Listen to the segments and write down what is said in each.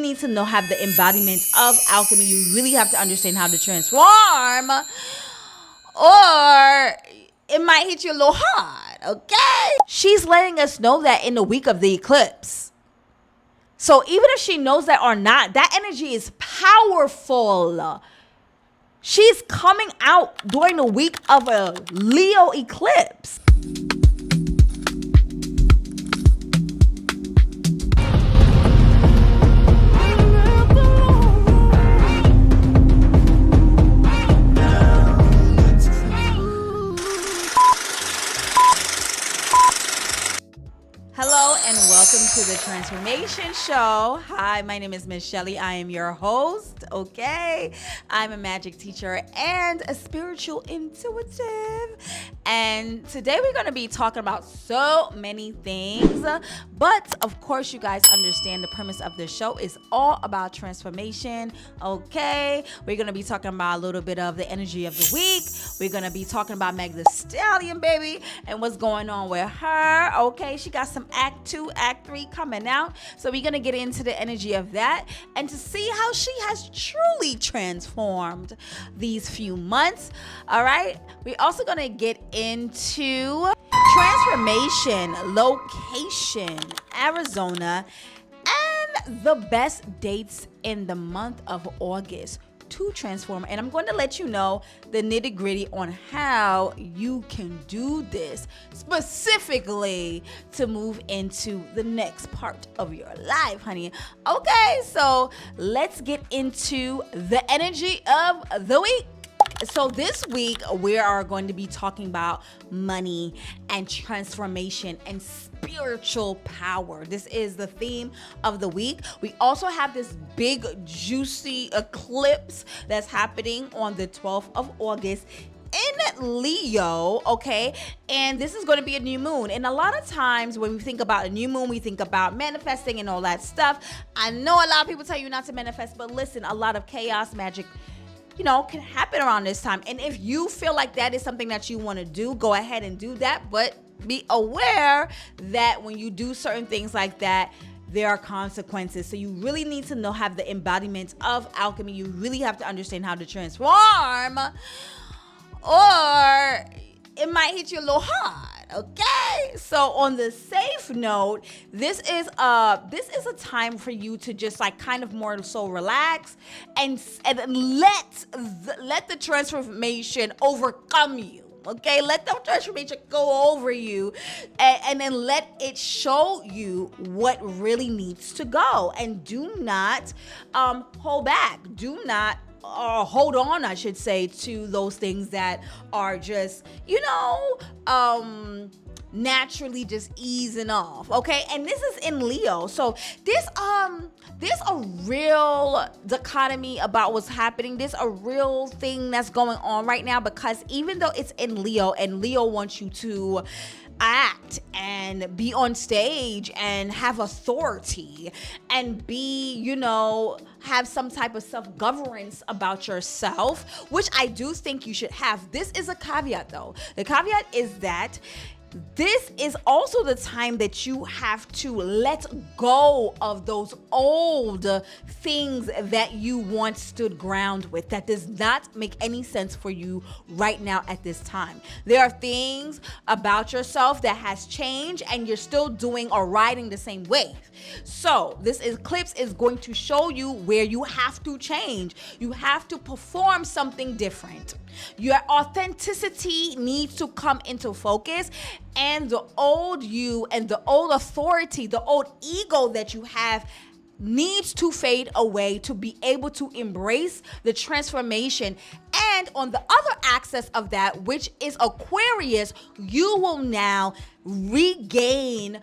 need to know have the embodiment of alchemy. You really have to understand how to transform, or it might hit you a little hard, okay? She's letting us know that in the week of the eclipse. So even if she knows that or not, that energy is powerful. She's coming out during the week of a Leo eclipse. Hello and welcome to the Transformation Show. Hi, my name is Miss Shelly. I am your host, okay? I'm a magic teacher and a spiritual intuitive. And today we're going to be talking about so many things. But of course, you guys understand the premise of the show is all about transformation, okay? We're going to be talking about a little bit of the energy of the week. We're going to be talking about Thee Stallion, baby, and what's going on with her, okay? She got some Act 2, Act 3 coming out. So we're going to get into the energy of that and to see how she has truly transformed these few months. All right. We're also going to get into transformation, location, Arizona, and the best dates in the month of August to transform. And I'm going to let you know the nitty gritty on how you can do this specifically to move into the next part of your life, honey. Okay, so let's get into the energy of the week. So this week we are going to be talking about money and transformation and spiritual power. This is the theme of the week. We also have this big juicy eclipse that's happening on the 12th of August in Leo, okay? And this is going to be a new moon. And a lot of times when we think about a new moon, we think about manifesting and all that stuff. I know a lot of people tell you not to manifest, but listen, a lot of chaos magic can happen around this time. And if you feel like that is something that you want to do, go ahead and do that. But be aware that when you do certain things like that, there are consequences. So you really need to know, have the embodiment of alchemy. You really have to understand how to transform, or it might hit you a little hard. Okay, so on the safe note, this is a time for you to just like kind of more so relax and let the transformation overcome you. Okay, let the transformation go over you and then let it show you what really needs to go. And do not hold back. Do not hold on, I should say, to those things that are just, naturally just easing off. Okay, and this is in Leo. So there's a real dichotomy about what's happening. There's a real thing that's going on right now, because even though it's in Leo and Leo wants you to act and be on stage and have authority and be, have some type of self-governance about yourself, which I do think you should have. This is a caveat though. The caveat is that this is also the time that you have to let go of those old things that you once stood ground with that does not make any sense for you right now at this time. There are things about yourself that has changed and you're still doing or riding the same wave. So this eclipse is going to show you where you have to change. You have to perform something different. Your authenticity needs to come into focus, and the old you and the old authority, the old ego that you have needs to fade away to be able to embrace the transformation. And on the other axis of that, which is Aquarius, you will now regain,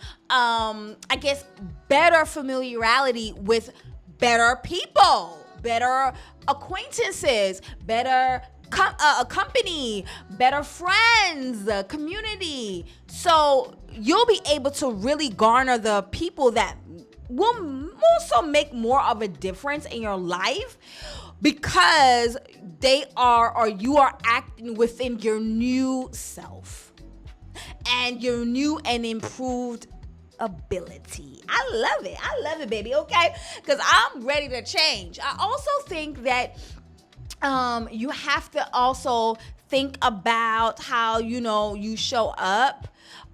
better familiarity with better people, better acquaintances, better a company, better friends, community. So you'll be able to really garner the people that will also make more of a difference in your life, because they are, or you are acting within your new self and your new and improved ability. I love it. I love it, baby. Okay, because I'm ready to change. I also think that you have to also think about how you show up,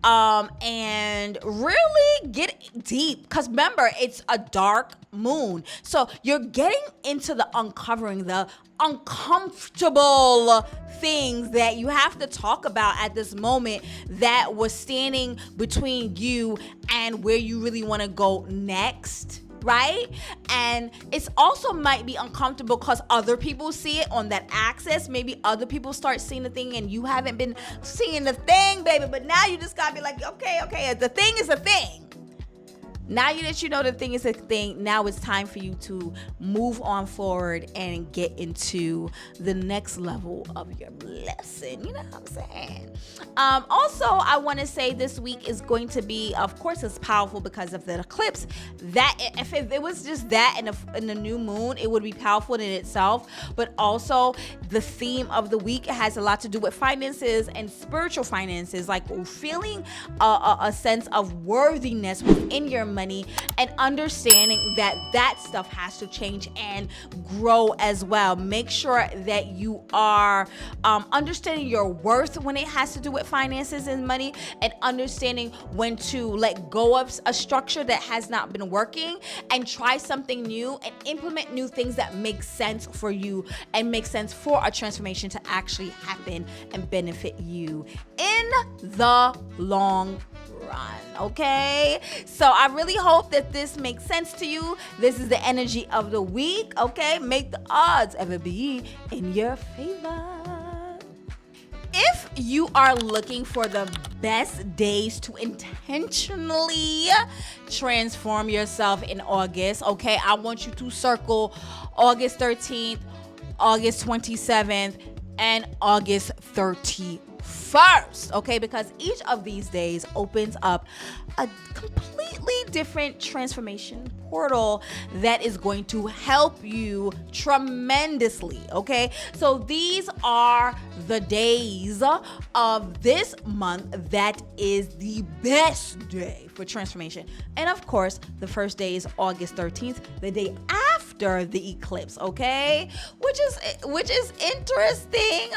and really get deep, because remember, it's a dark moon, so you're getting into the uncovering the uncomfortable things that you have to talk about at this moment, that was standing between you and where you really want to go next, right? And it's also might be uncomfortable because other people see it on that axis. Maybe other people start seeing the thing and you haven't been seeing the thing, baby. But now you just gotta be like, okay, the thing is a thing. Now that you know the thing is a thing, now it's time for you to move on forward and get into the next level of your lesson. You know what I'm saying? Also, I want to say this week is going to be, of course, it's powerful because of the eclipse. That if it was just that in the new moon, it would be powerful in itself. But also, the theme of the week has a lot to do with finances and spiritual finances, like feeling a sense of worthiness within your money, and understanding that stuff has to change and grow as well. Make sure that you are understanding your worth when it has to do with finances and money, and understanding when to let go of a structure that has not been working and try something new and implement new things that make sense for you and make sense for a transformation to actually happen and benefit you in the long run. Okay, so I really hope that this makes sense to you. This is the energy of the week. Okay, make the odds ever be in your favor. If you are looking for the best days to intentionally transform yourself in August, okay, I want you to circle August 13th, August 27th, and August 31st, okay? Because each of these days opens up a completely different transformation portal that is going to help you tremendously, okay? So these are the days of this month that is the best day for transformation. And of course, the first day is August 13th, the day after the eclipse, okay? Which is interesting.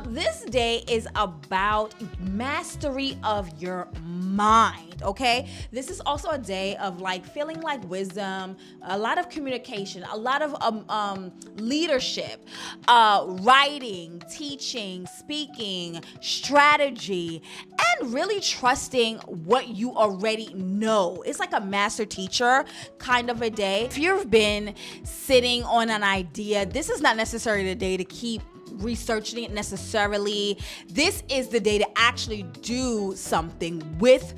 This day is about mastery of your mind, okay? This is also a day of like feeling like wisdom, a lot of communication, a lot of leadership, writing, teaching, speaking, strategy, and really trusting what you already know. It's like a master teacher kind of a day. If you've been sitting on an idea, this is not necessarily the day to keep researching it necessarily. This is the day to actually do something with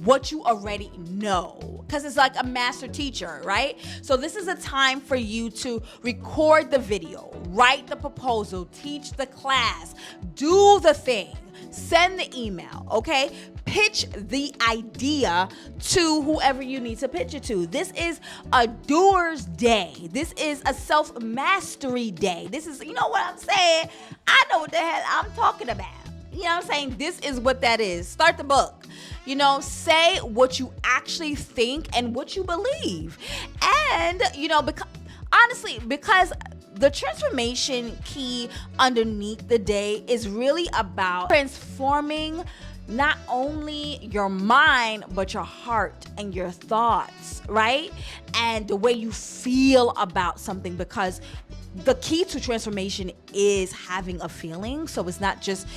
what you already know, because it's like a master teacher, right? So this is a time for you to record the video, write the proposal, teach the class, do the thing, send the email, okay? Pitch the idea to whoever you need to pitch it to. This is a doer's day. This is a self-mastery day. This is, you know what I'm saying? I know what the hell I'm talking about. You know what I'm saying? This is what that is. Start the book. You know, say what you actually think and what you believe. And, you know, because the transformation key underneath the day is really about transforming not only your mind, but your heart and your thoughts, right? And the way you feel about something, because the key to transformation is having a feeling. So it's not just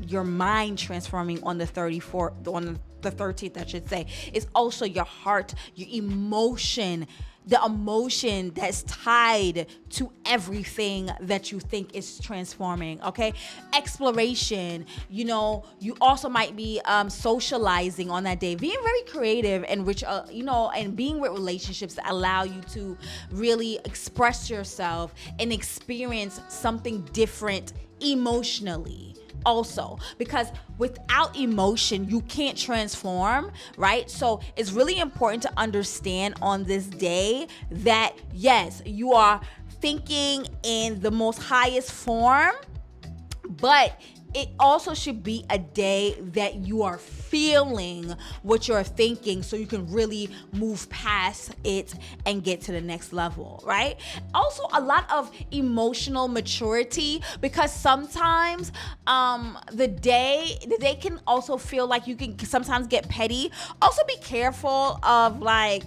your mind transforming on the 13th, I should say. It's also your heart, your emotion, the emotion that's tied to everything that you think is transforming, okay? Exploration, you know, you also might be socializing on that day, being very creative and rich, you know, and being with relationships that allow you to really express yourself and experience something different emotionally. Also, because without emotion, you can't transform, right? So it's really important to understand on this day that, yes, you are thinking in the most highest form, but it also should be a day that you are feeling what you're thinking, so you can really move past it and get to the next level, right? Also, a lot of emotional maturity, because sometimes the day can also feel like you can sometimes get petty. Also, be careful of like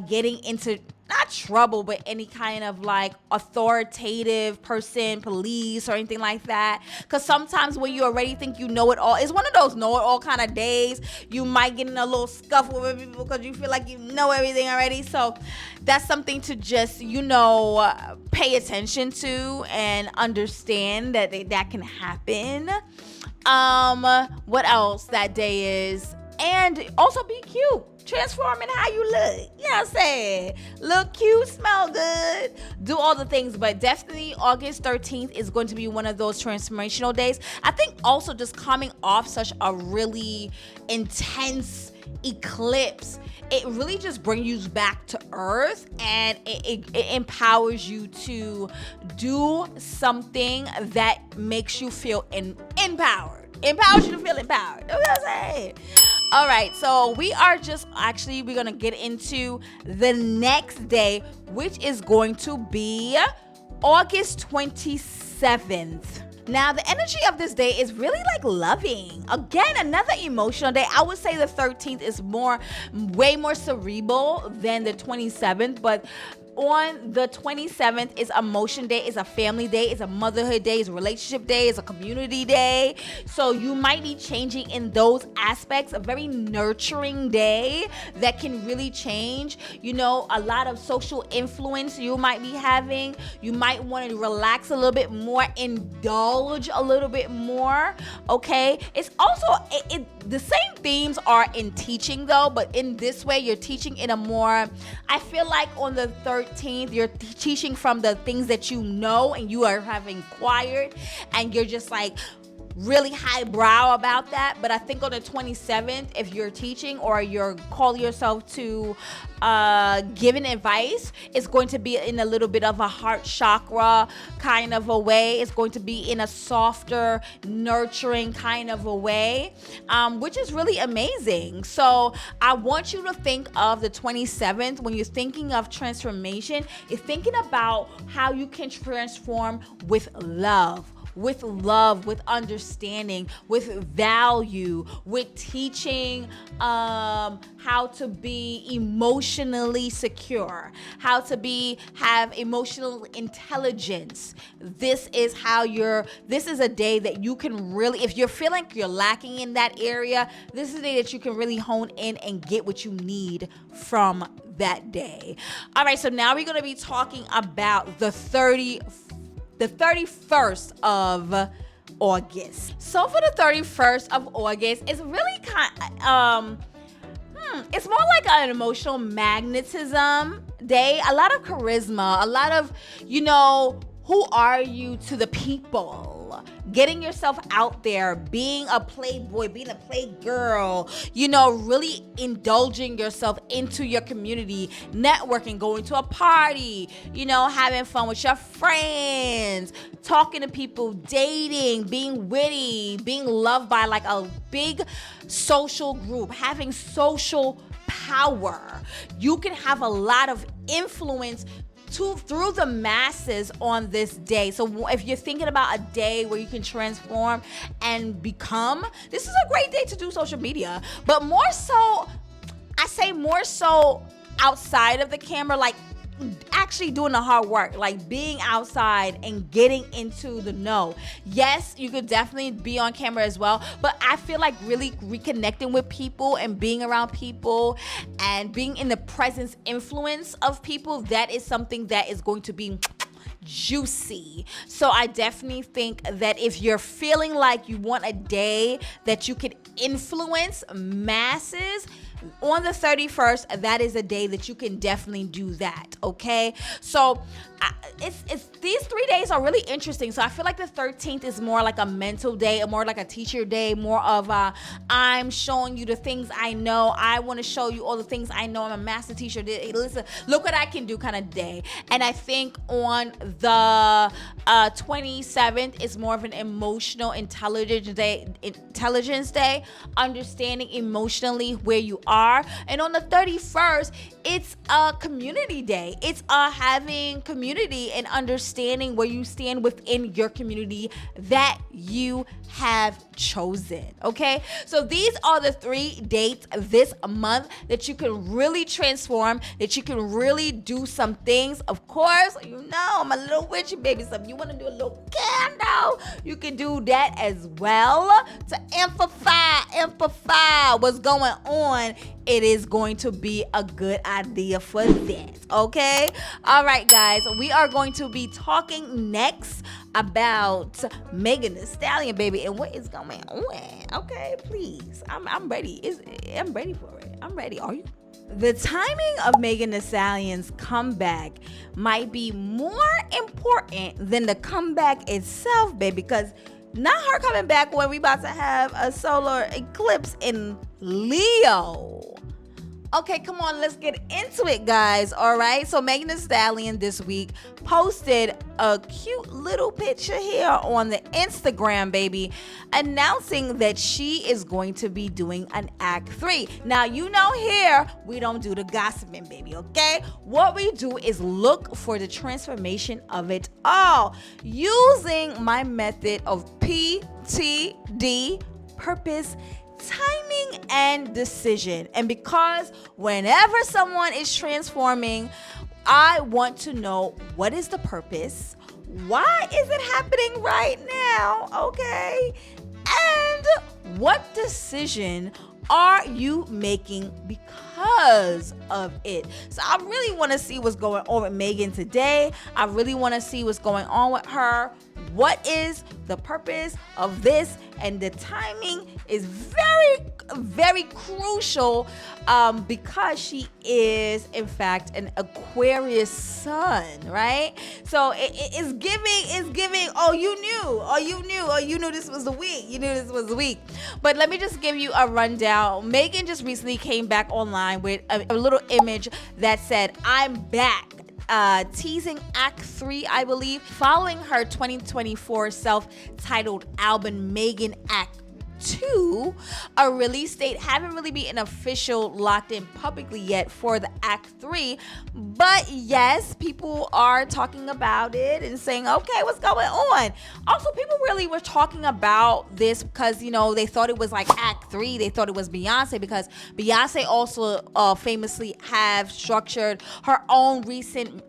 getting into not trouble, but any kind of like authoritative person, police or anything like that. Because sometimes when you already think you know it all, it's one of those know it all kind of days. You might get in a little scuffle with people because you feel like you know everything already. So that's something to just, pay attention to and understand that that can happen. What else that day is? And also be cute. Transforming how you look. You know what I'm saying? Look cute, smell good, do all the things. But definitely August 13th is going to be one of those transformational days. I think also just coming off such a really intense eclipse, it really just brings you back to earth, and it empowers you to do something that makes you feel empowered. Empowers you to feel empowered. You know what I'm saying? All right, so we're going to get into the next day, which is going to be August 27th. Now, the energy of this day is really like loving. Again, another emotional day. I would say the 13th is way more cerebral than the 27th, but on the 27th is emotion day, is a family day, is a motherhood day, is a relationship day, is a community day. So you might be changing in those aspects. A very nurturing day that can really change, a lot of social influence you might be having. You might want to relax a little bit more, indulge a little bit more. Okay. It's also, the same themes are in teaching though, but in this way, you're teaching in a more, I feel like on the 13th, you're teaching from the things that you know and you have acquired, and you're just like really highbrow about that. But I think on the 27th, if you're teaching or you're calling yourself to giving advice, it's going to be in a little bit of a heart chakra kind of a way. It's going to be in a softer, nurturing kind of a way, which is really amazing. So I want you to think of the 27th when you're thinking of transformation. You're thinking about how you can transform with love, with understanding, with value, with teaching how to be emotionally secure, how to have emotional intelligence. This is a day that you can really, if you're feeling like you're lacking in that area, this is a day that you can really hone in and get what you need from that day. All right, so now we're going to be talking about the 31st of August. So for the 31st of August, it's really it's more like an emotional magnetism day. A lot of charisma, a lot of, who are you to the people? Getting yourself out there, being a playboy, being a playgirl, really indulging yourself into your community, networking, going to a party, having fun with your friends, talking to people, dating, being witty, being loved by like a big social group, having social power. You can have a lot of influence through the masses on this day. So if you're thinking about a day where you can transform and become, this is a great day to do social media. But more so, I say more so outside of the camera, like actually doing the hard work, like being outside and getting into the know. Yes, you could definitely be on camera as well, but I feel like really reconnecting with people and being around people and being in the presence influence of people, that is something that is going to be juicy. So I definitely think that if you're feeling like you want a day that you could influence masses, on the 31st, that is a day that you can definitely do that, okay? So it's these 3 days are really interesting. So I feel like the 13th is more like a mental day, or more like a teacher day, more of a I'm showing you the things I know. I want to show you all the things I know. I'm a master teacher. Listen, look what I can do kind of day. And I think on the 27th is more of an emotional intelligence day, understanding emotionally where you are. And on the 31st, it's a community day. It's having community and understanding where you stand within your community that you have chosen. Okay, so these are the 3 dates this month that you can really transform, that you can really do some things. Of course, you know I'm a little witchy baby, so if you want to do a little candle, you can do that as well to amplify what's going on. It is going to be a good idea for that. Okay, all right, guys, we are going to be talking next about Megan Thee Stallion, baby, and what is going on. Okay, please, I'm ready. I'm ready for it. I'm ready. Are you? The timing of Megan Thee Stallion's comeback might be more important than the comeback itself, baby, because not her coming back when we about to have a solar eclipse in Leo. Okay, come on, let's get into it, guys. All right, so Megan Thee Stallion this week posted a cute little picture here on the Instagram, baby, announcing that she is going to be doing an Act 3. Now, you know here, we don't do the gossiping, baby, okay? What we do is look for the transformation of it all using my method of PTD, purpose, timing, and decision. And because whenever someone is transforming, I want to know, what is the purpose? Why is it happening right now? Okay. And what decision are you making because of it? So I really want to see what's going on with Megan today. I really want to see what's going on with her. What is the purpose of this? And the timing is very, very crucial because she is, in fact, an Aquarius sun, right? So it's giving, oh, you knew this was the week. You knew this was the week. But let me just give you a rundown. Megan just recently came back online with a little image that said, "I'm back." Teasing Act 3, I believe, following her 2024 self-titled album Megan Act 2, a release date haven't really been official locked in publicly yet for the Act 3, but yes, people are talking about it and saying, okay, what's going on? Also, people really were talking about this because, you know, they thought it was like Act 3. They thought it was Beyonce because Beyonce also famously have structured her own recent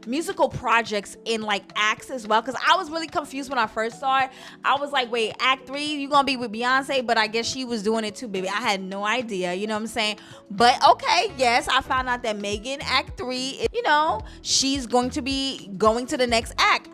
musical projects in like acts as well, because I was really confused when I first saw it. I was like, wait, Act 3, you gonna be with Beyonce? But I guess she was doing it too, baby. I had no idea, you know what I'm saying? But okay, yes, I found out that Megan Act 3, you know, she's going to be going to the next act.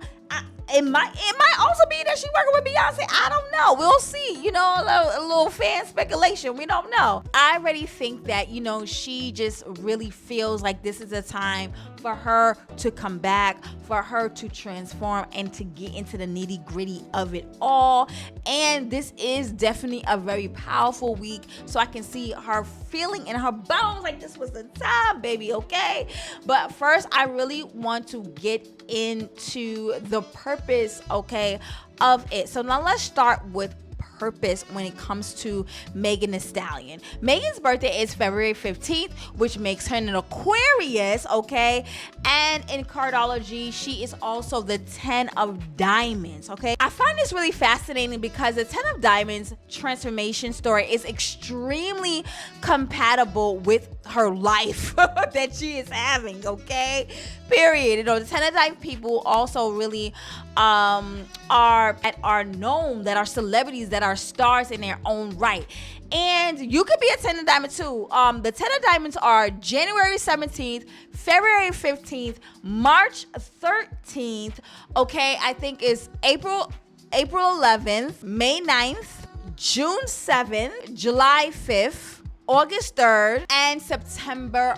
It might also be that she working with Beyonce. I don't know. We'll see. You know, a little fan speculation. We don't know. I already think that, you know, she just really feels like this is a time for her to come back, for her to transform, and to get into the nitty gritty of it all. And this is definitely a very powerful week. So I can see her feeling in her bones like this was the time, baby. Okay. But first, I really want to get into the purpose, okay, of it. So now let's start with purpose when it comes to Megan Thee Stallion. Megan's birthday is February 15th, which makes her an Aquarius, okay? And in Cardology, she is also the 10 of Diamonds, okay? I find this really fascinating because the 10 of Diamonds transformation story is extremely compatible with her life that she is having, okay? Period. You know, the 10 of Diamonds people also really are known, that are celebrities, that are stars in their own right. And you could be a 10 of Diamonds too. The 10 of Diamonds are January 17th, February 15th, March 13th, okay? I think it's April 11th, May 9th, June 7th, July 5th, August 3rd, and September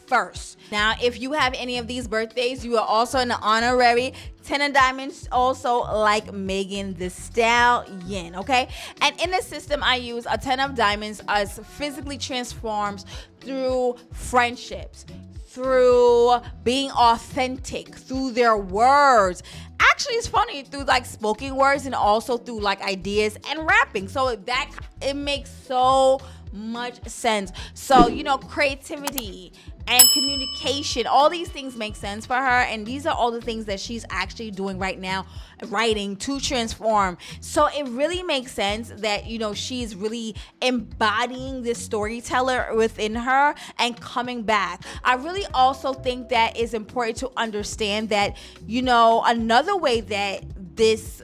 1st. Now, if you have any of these birthdays, you are also an honorary 10 of diamonds, also like Megan Thee Stallion, okay? And in the system, I use a 10 of diamonds as physically transforms through friendships, through being authentic, through their words. Actually, it's funny, through like spoken words and also through like ideas and rapping. So that it makes so much sense. So, you know, creativity and communication, all these things make sense for her, and these are all the things that she's actually doing right now, writing to transform. So it really makes sense that, you know, she's really embodying this storyteller within her and coming back. I really also think that it's important to understand that, you know, another way that this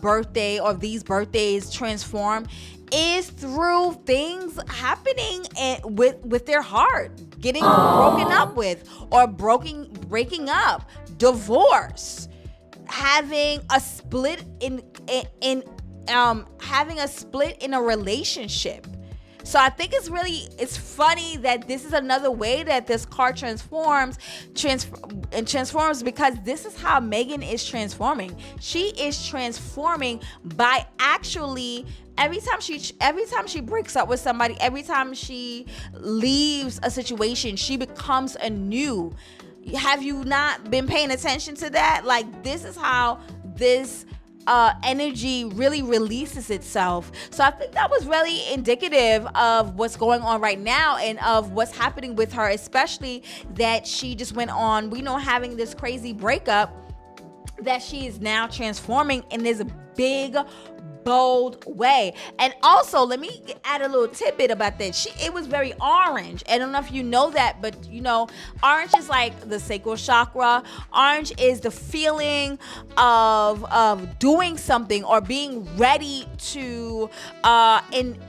birthday or these birthdays transform is through things happening with their heart, getting broken up with, or breaking up, divorce, having a split in a relationship. So I think it's funny that this is another way that this card transforms because this is how Megan is transforming. She is transforming by actually every time she breaks up with somebody, every time she leaves a situation, she becomes anew. Have you not been paying attention to that? Like, this is how this energy really releases itself. So I think that was really indicative of what's going on right now and of what's happening with her, especially that she just went on, we know, having this crazy breakup, that she is now transforming in this big, bold way. And also, let me add a little tidbit about that. It was very orange. I don't know if you know that, but you know, orange is like the sacral chakra. Orange is the feeling of doing something or being ready to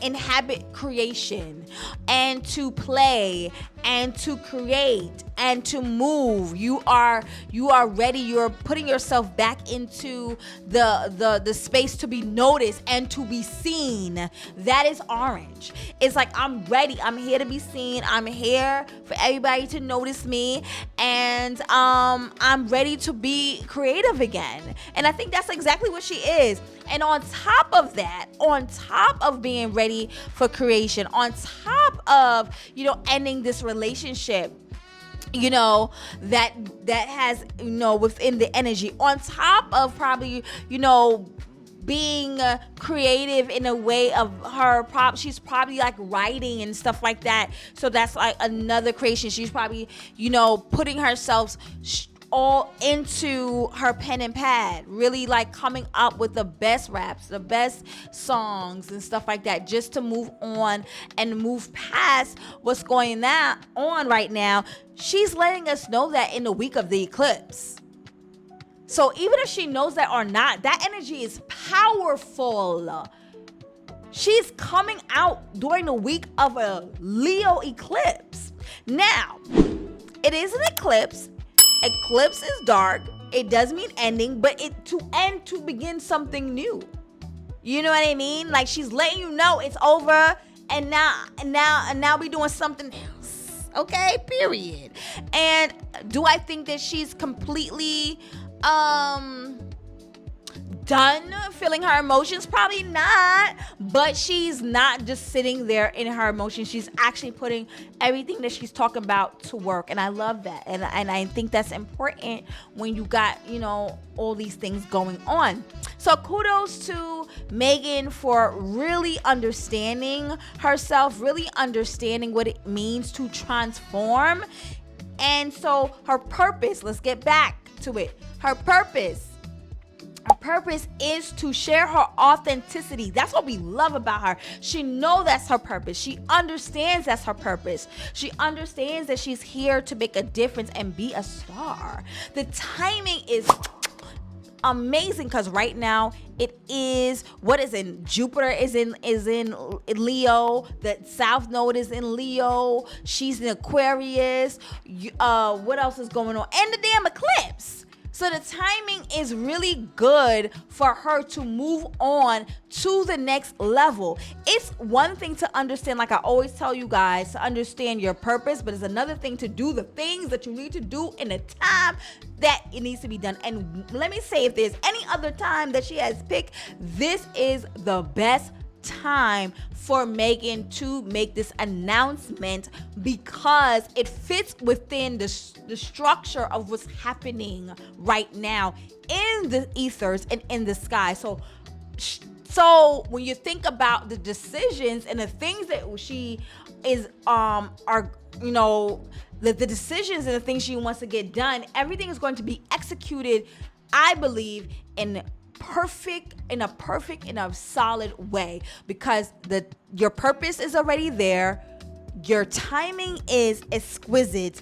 inhabit creation and to play and to create and to move. You are ready. You're putting yourself back into the space to be noticed and to be seen. That is orange. It's like, I'm ready. I'm here to be seen. I'm here for everybody to notice me, and I'm ready to be creative again. And I think that's exactly what she is. And on top of that, on top of being ready for creation, on top of, you know, ending this relationship, you know, that has, you know, within the energy, on top of probably, you know, being creative in a way of her, she's probably like writing and stuff like that. So that's like another creation. She's probably, you know, putting herself all into her pen and pad, really like coming up with the best raps, the best songs and stuff like that, just to move on and move past what's going on right now. She's letting us know that in the week of the eclipse. So even if she knows that or not, that energy is powerful. She's coming out during the week of a Leo eclipse. Now, it is an eclipse. Eclipse is dark. It does mean ending, but to begin something new. You know what I mean? Like, she's letting you know it's over, and now we doing something else. Okay, period. And do I think that she's completely done feeling her emotions? Probably not. But she's not just sitting there in her emotions. She's actually putting everything that she's talking about to work, and I love that. And I think that's important when you got, you know, all these things going on. So kudos to Megan for really understanding herself, really understanding what it means to transform. And so her purpose, let's get back to it. Her purpose is to share her authenticity. That's what we love about her. She knows that's her purpose. She understands that's her purpose. She understands that she's here to make a difference and be a star. The timing is amazing because right now it is, what is in Jupiter is in Leo. The South Node is in Leo. She's in Aquarius. What else is going on? And the damn eclipse. So the timing is really good for her to move on to the next level. It's one thing to understand, like I always tell you guys, to understand your purpose, but it's another thing to do the things that you need to do in the time that it needs to be done. And let me say, if there's any other time that she has picked, this is the best time for Megan to make this announcement, because it fits within the structure of what's happening right now in the ethers and in the sky. So when you think about the decisions and the things that she is are, you know, the decisions and the things she wants to get done, everything is going to be executed, I believe, in a perfect, in a solid way, because your purpose is already there, your timing is exquisite,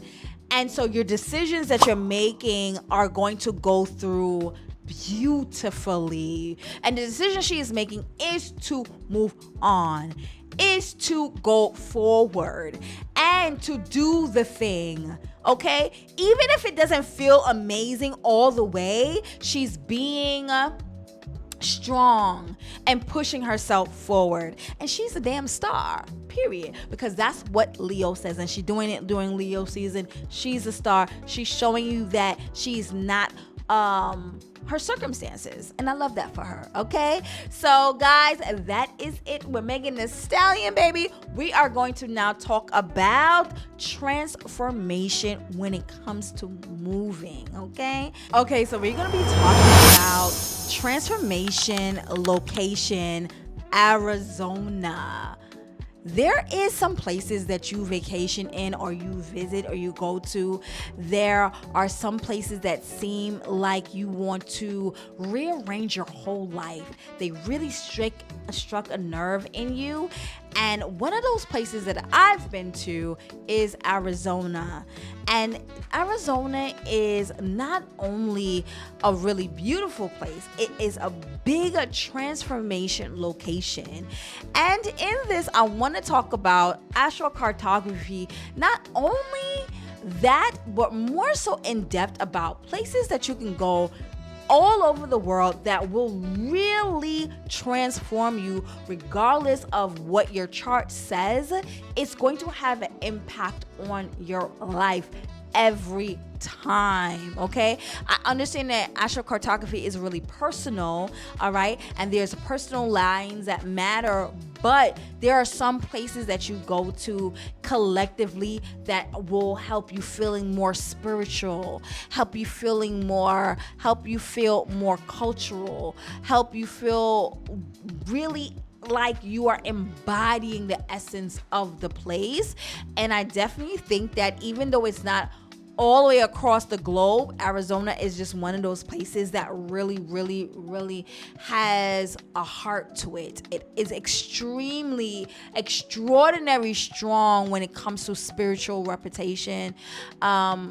and so your decisions that you're making are going to go through beautifully. And the decision she is making is to move on, is to go forward, and to do the thing. Okay, even if it doesn't feel amazing all the way, she's being strong and pushing herself forward, and she's a damn star, period, because that's what Leo says, and she's doing it during Leo season. She's a star. She's showing you that she's not her circumstances, and I love that for her. Okay, so guys, that is it with Megan Thee Stallion, baby. We are going to now talk about transformation when it comes to moving. Okay, so we're gonna be talking about transformation location, Arizona. There is some places that you vacation in, or you visit, or you go to. There are some places that seem like you want to rearrange your whole life. They really struck a nerve in you. And one of those places that I've been to is Arizona. And Arizona is not only a really beautiful place, it is a big transformation location. And in this, I want to talk about astrocartography. Not only that, but more so in depth about places that you can go all over the world that will really transform you, regardless of what your chart says. It's going to have an impact on your life every time. Okay, I understand that astrocartography is really personal, all right, and there's personal lines that matter, but there are some places that you go to collectively that will help you feeling more spiritual, help you feel more cultural, help you feel really like you are embodying the essence of the place. And I definitely think that even though it's not all the way across the globe, Arizona is just one of those places that really, really, really has a heart to it. It is extraordinary strong when it comes to spiritual reputation,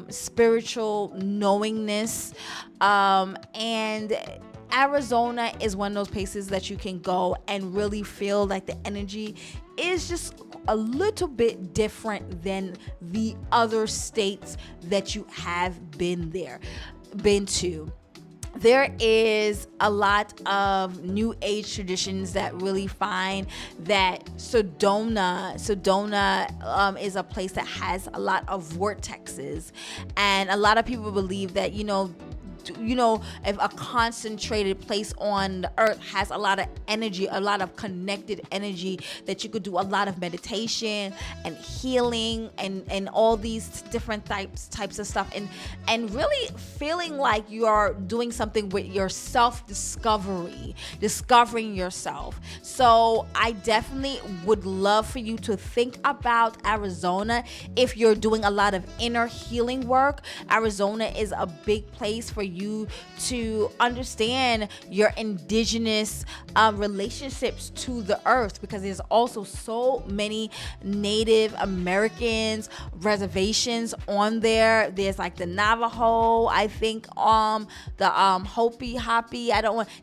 spiritual knowingness, and Arizona is one of those places that you can go and really feel like the energy is just a little bit different than the other states that you have been to. There is a lot of new age traditions that really find that Sedona is a place that has a lot of vortexes, and a lot of people believe that, if a concentrated place on the earth has a lot of energy, a lot of connected energy, that you could do a lot of meditation and healing and all these different types of stuff, and really feeling like you are doing something with your self-discovery, discovering yourself. So I definitely would love for you to think about Arizona if you're doing a lot of inner healing work. Arizona is a big place for you to understand your indigenous relationships to the earth, because there's also so many Native Americans reservations on there. There's like the Navajo, I think, the Hopi,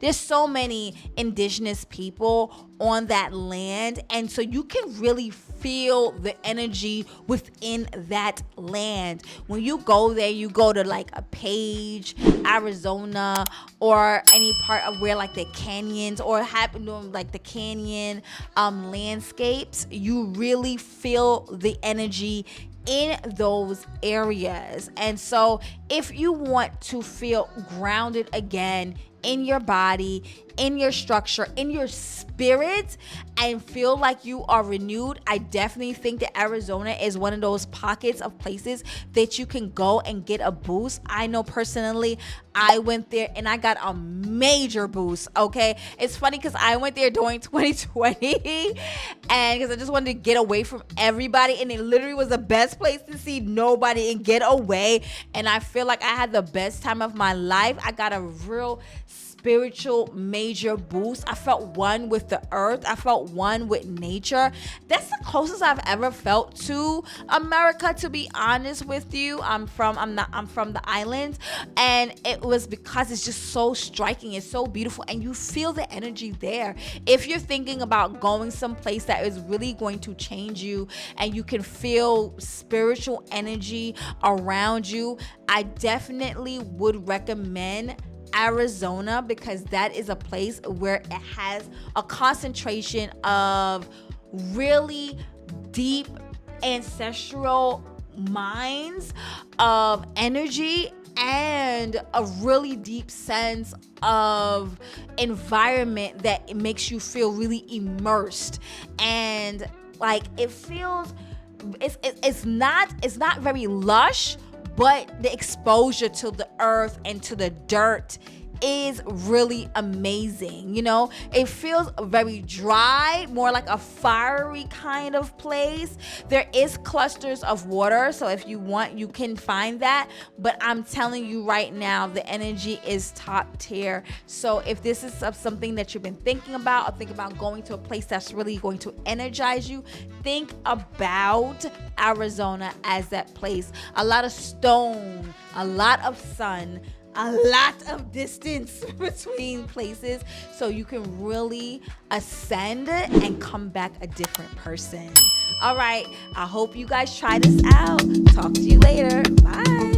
there's so many indigenous people on that land. And so you can really feel the energy within that land. When you go there, you go to like a Page, Arizona, or any part of where like the canyons or happen to like the canyon landscapes, you really feel the energy in those areas. And so if you want to feel grounded again in your body, in your structure, in your spirit, and feel like you are renewed, I definitely think that Arizona is one of those pockets of places that you can go and get a boost. I know personally, I went there and I got a major boost, okay? It's funny because I went there during 2020 and because I just wanted to get away from everybody, and it literally was the best place to see nobody and get away. And I feel like I had the best time of my life. I got a real spiritual major boost. I felt one with the earth. I felt one with nature. That's the closest I've ever felt to America, to be honest with you. I'm from the islands, and it was because it's just so striking. It's so beautiful, and you feel the energy there. If you're thinking about going someplace that is really going to change you and you can feel spiritual energy around you, I definitely would recommend Arizona, because that is a place where it has a concentration of really deep ancestral minds of energy and a really deep sense of environment that makes you feel really immersed, and like it feels it's not very lush, but the exposure to the earth and to the dirt is really amazing. You know, it feels very dry, more like a fiery kind of place. There is clusters of water, so if you want, you can find that, but I'm telling you right now, the energy is top tier. So if this is something that you've been thinking about, or think about going to a place that's really going to energize you, think about Arizona as that place. A lot of stone, a lot of sun, a lot of distance between places, so you can really ascend and come back a different person. All right, I hope you guys try this out. Talk to you later. Bye.